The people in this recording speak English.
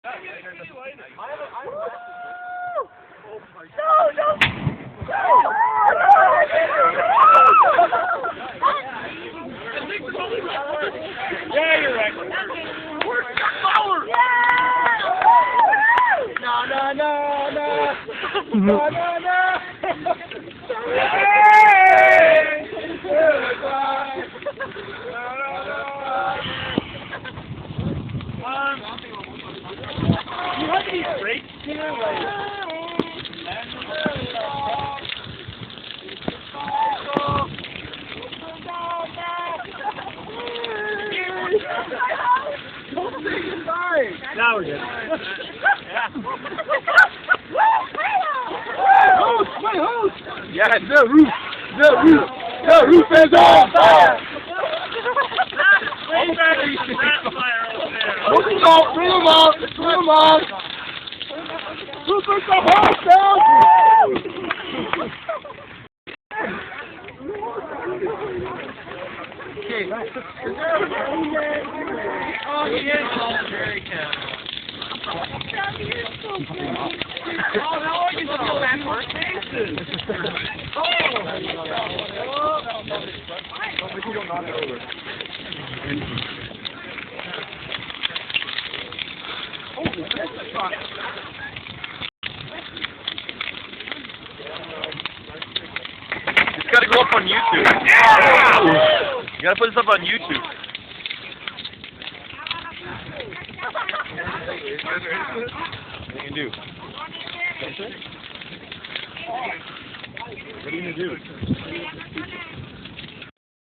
Yeah, you're right. Where's the power? No. You have any breaks here? Now we're good. Host! My host! Yeah, the roof is on fire! Bring him out! Roof is the host down! Okay, is there a Oh, he is very careful. Oh, now I can feel that for faces. It's gotta go up on YouTube. Yeah! You gotta put this up on YouTube. What are you gonna do? What are you gonna do?